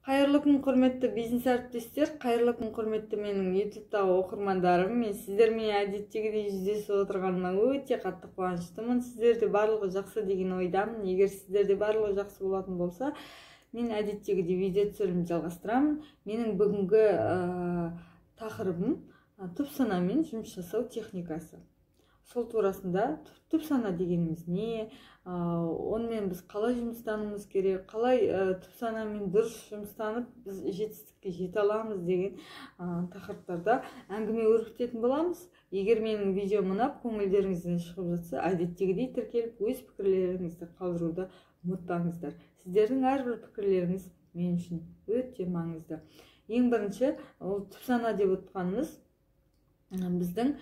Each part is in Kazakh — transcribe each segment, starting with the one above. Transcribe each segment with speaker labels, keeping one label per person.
Speaker 1: Кайырлы күн, құрметті бизнес әріптестер, кайырлы күн, құрметті менің YouTube-тағы оқырмандарым. Мен сіздермен әдеттегідей жүздесіп отырғаныма өте қатты қуаныштымын. Сіздерде барлығы жақсы деген ойдамын. Егер сіздерде барлығы жақсы болатын болса, мен әдеттегідей видео түсірілімді жалғастырамын. Менің бүгінгі тақырыбым түп санамен жұмыс жасау техникасы. Сол турасында түп сана дегеніміз не, онымен біз қалай жұмыстануымыз керек, қалай түп санамен дұрыс жұмыстанып біз жетістікке жете аламыз деген тақырыптарда әңгіме өрбітетін боламыз. Егер менің видеом ұнап, көңілдеріңізден шығып жатса, әдеттегідей тіркеліп, өз пікірлеріңізді қалдыруды ұмытпаңыздар. Сіздердің әрбір пікірлеріңіз мен үшін өте маңызды. Ең бірінші, ол түп сана деп отқанымыз біздің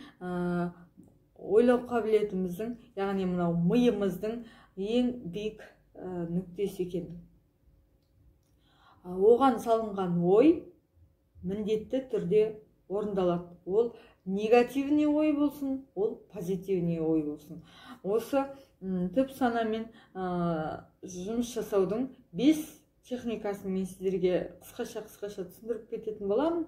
Speaker 1: ойлау қабілетіміздің, яғни мынау миымыздың ең биік нүктесі екен. Оған салынған ой міндетті түрде орындалады. Ол негативный ой болсын, ол позитивный ой болсын. Осы түп санамен жұмыс жасаудың 5 техникасын мен сіздерге қысқаша түсіндіріп кететін боламын.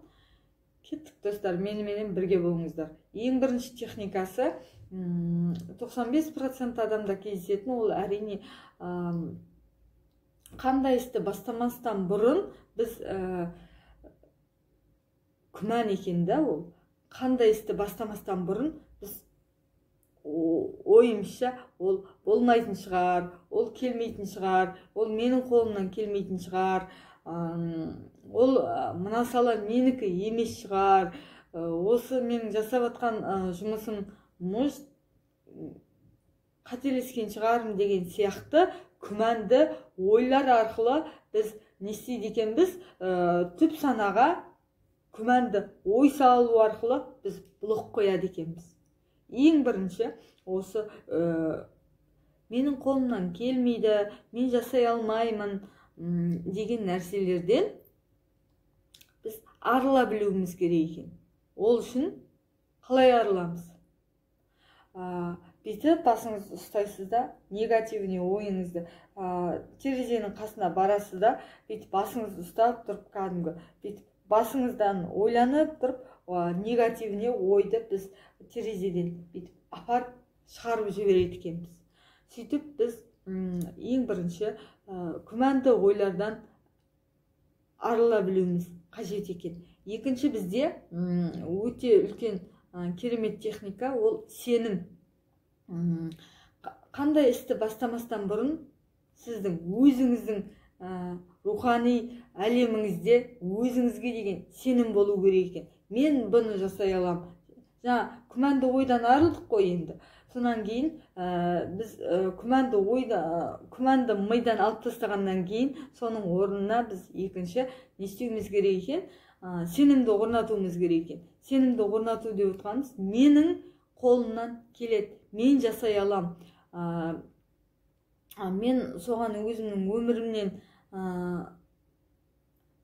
Speaker 1: Кеттік достар, менімен бірге болыңыздар. Ең бірінші техникасы 95% адамда кездесетін, ол әрине қандай істі бастамастан бұрын біз күмән екен да, ол қандай істі бастамастан бұрын біз ойымызша ол болмайтын шығар, ол келмейтін шығар, ол менің қолымнан келмейтін шығар, ол мына сала менікі емес шығар, осы менің жасап жатқан жұмысым қателескен шығармын деген сияқты күмәнді ойлар арқылы біз не істейді екенбіз, түп санаға күмәнді ой салу арқылы біз блок қояды екенбіз. Ең бірінші осы менің қолымнан келмейді, мен жасай алмаймын деген нәрселерден біз арыла білуіміз керек екен. Ол үшін қалай арыламыз? Бүйтіп басыңызды ұстайсыз да, негативный ойыңызды терезенің қасына барасыз да, бүйтіп басыңызды ұстап тұрып, кәдімгі бүйтіп басыңыздан ойланып тұрып, негативный ойды біз терезеден бүйтіп апарып шығарып жібереді екенбіз. Сөйтіп біз ең бірінші күмәнді ойлардан арыла білуіміз қажет екен. Екінші бізде өте үлкен керемет техника, ол сенім. Қандай істі бастамастан бұрын сіздің өзіңіздің рухани әлеміңізде өзіңізге деген сенім болу керек екен. Мен бұны жасай алам. Жаңа күмәнді ойдан арылдық қой енді. Сонан кейін біз күмәнді мидан алып тастағаннан кейін соның орнына біз екінші не істеуіміз керек екен? Сенімді орнатуымыз керек екен. Сенімді орнату деп отқанымыз менің қолымнан келеді, мен жасай алам. Мен соған өзімнің өмірімнен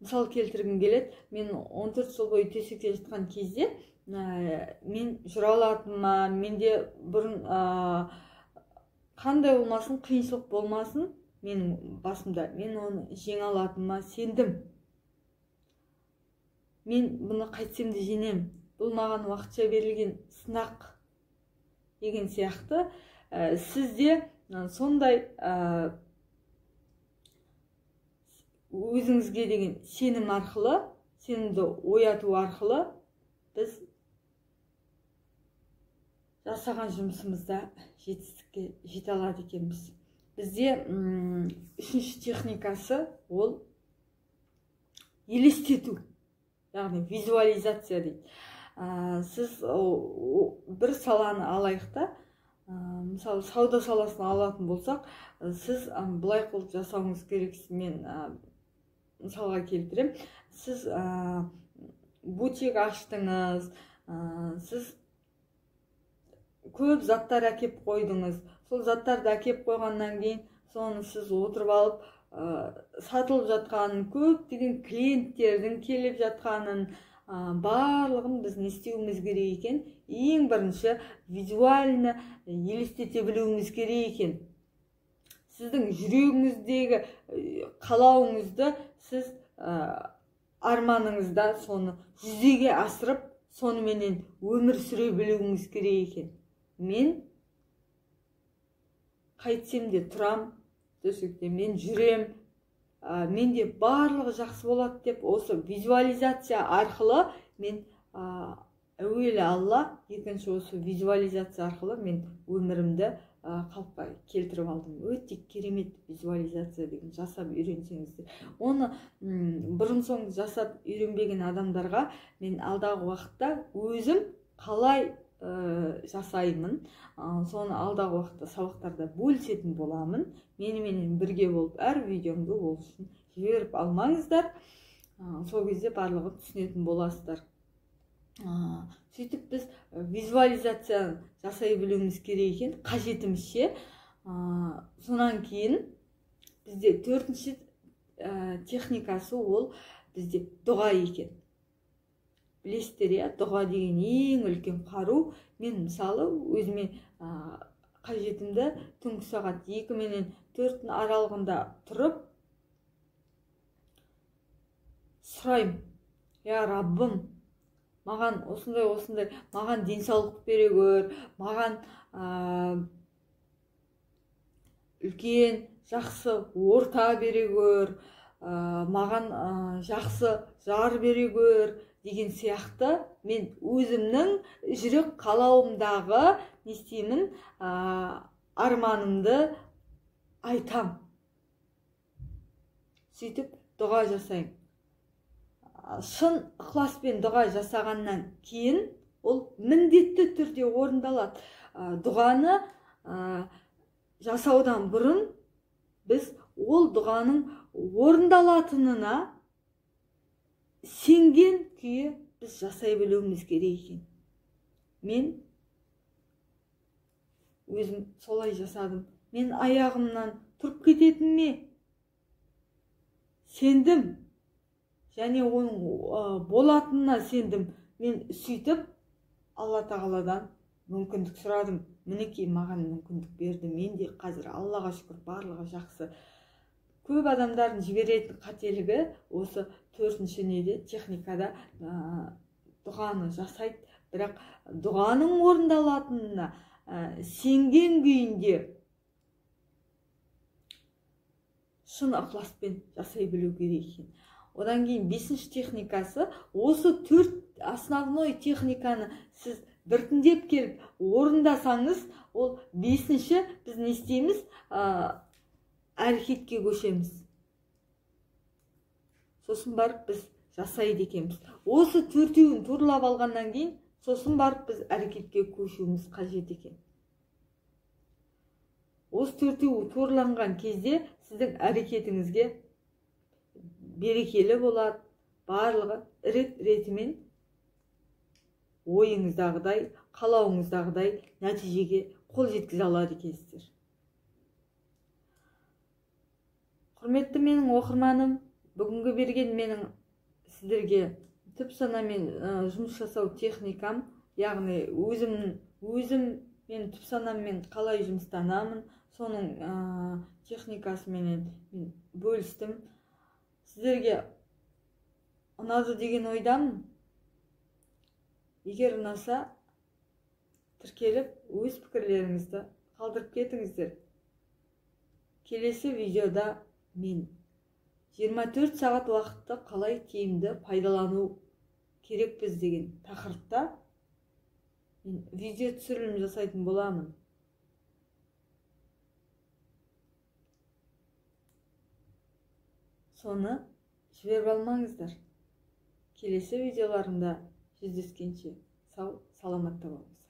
Speaker 1: мысал келтіргім келеді. Мен 14 жыл бойы төсекте жатқан кезде мен жүре алатыныма, менде бұрын қандай болмасын, қиыншылық болмасын менің басымда, мен оны жеңе алатыныма сендім. Мен бұны қайтсем де жеңем. Бұл маған уақытша берілген сынақ деген сияқты. Сізде сондай өзіңізге деген сенім арқылы, сенімді ояту арқылы біз жасаған жұмысымызда жетістікке жете алады екенбіз. Бізде үшінші техникасы ол елестету, яғни визуализация дейді. Сіз бір саланы алайық та, мысалы сауда саласын алатын болсақ, сіз былай қылып жасауыңыз керек. Мен мысалға келтірем. Сіз бутик аштыңыз, сіз көп заттар әкеп қойдыңыз. Сол заттарды әкеп қойғаннан кейін, соны сіз отырып алып, сатылып жатқанын, көптеген клиенттердің келіп жатқанын, барлығын біз не істеуіміз керек екен? Ең бірінші визуально елестете білуіміз керек екен. Сіздің жүрегіңіздегі қалауыңызды сіз арманыңызда соны жүзеге асырып, сонымен өмір сүре білуіңіз керек екен. Мен қайтсем де тұрам, төсекте мен жүрем, менде барлығы жақсы болады деп, осы визуализация арқылы мен әуелі Алла, екінші осы визуализация арқылы мен өмірімді қалыпқа келтіріп алдым. Өте керемет визуализация деген жасап үйренсеңіздер. Оны бұрын соңды жасап үйренбеген адамдарға мен алдағы уақытта өзім қалай жасаймын, соны алдағы уақытта сабақтарда бөлісетін боламын. Менімен бірге болып, әр видеомды ол үшін жіберіп алмаңыздар. Сол кезде барлығын түсінетін боласыздар. Сөйтіп біз визуализация жасай білуіміз керек екен, қажетімізше. Сонан кейін бізде төртінші техникасы ол бізде дұға екен. Білесіздер, дұға деген ең үлкен қару. Мен мысалы өзіме қажетімді түнгі сағат 2 мен 4 аралығында тұрып сұраймын: я Раббым, маған осындай, маған денсаулық бере көр, маған үлкен, жақсы орта бере көр, маған жақсы жар бере көр деген сияқты мен өзімнің жүрек қалауымдағы не істеймін, арманымды айтам. Сөйтіп дұға жасаймын. Шын ықыласпен дұға жасағаннан кейін ол міндетті түрде орындалады. Дұғаны жасаудан бұрын біз ол дұғаның орындалатынына сенген күйі біз жасай білуіміз керек екен. Мен өзім солай жасадым. Мен аяғымнан тұрып кететініме сендім, және оның болатынына сендім. Мен сөйтіп Алла тағаладан мүмкіндік сұрадым. Мінекей маған мүмкіндік берді. Менде қазір Аллаға шүкір барлығы жақсы. Көп адамдардың жіберетін қателігі осы төртінші техникада дұғаны жасайды, бірақ дұғаның орындалатынына сенген күйінде шын ықыласпен жасай білу керек екен. Одан кейін бесінші техникасы, осы төрт основной техниканы сіз біртіндеп келіп орындасаңыз, ол бесінші біз не істейміз? Әрекетке көшеміз. Сосын барып біз жасайды екенбіз. Осы төртеуін турлап алғаннан кейін, сосын барып біз әрекетке көшуіміз қажет екен. Осы төртеуі турланған кезде сіздің әрекетіңізге берекелі болады, барлығы рет-ретімен ойыңыздағыдай, қалауыңыздағыдай нәтижеге қол жеткізе алады екенсіздер. Құрметті менің оқырманым, бүгінгі берген менің сіздерге түп санамен жұмыс жасау техникам, яғни өзім мен түп санаммен қалай жұмыстанамын, соның техникасымен мен бөлістім. Сіздерге ұнады деген ойдамын. Егер ұнаса, тіркеліп, өз пікірлеріңізді қалдырып кетіңіздер. Келесі видеода мен 24 сағат уақытты қалай тиімді пайдалану керекпіз деген тақырыпта мен видео түсірілім жасайтын боламын. Соны жіберіп алмаңыздар. Келесі видеоларымда жүздескенше сау, саламатта болыңыз.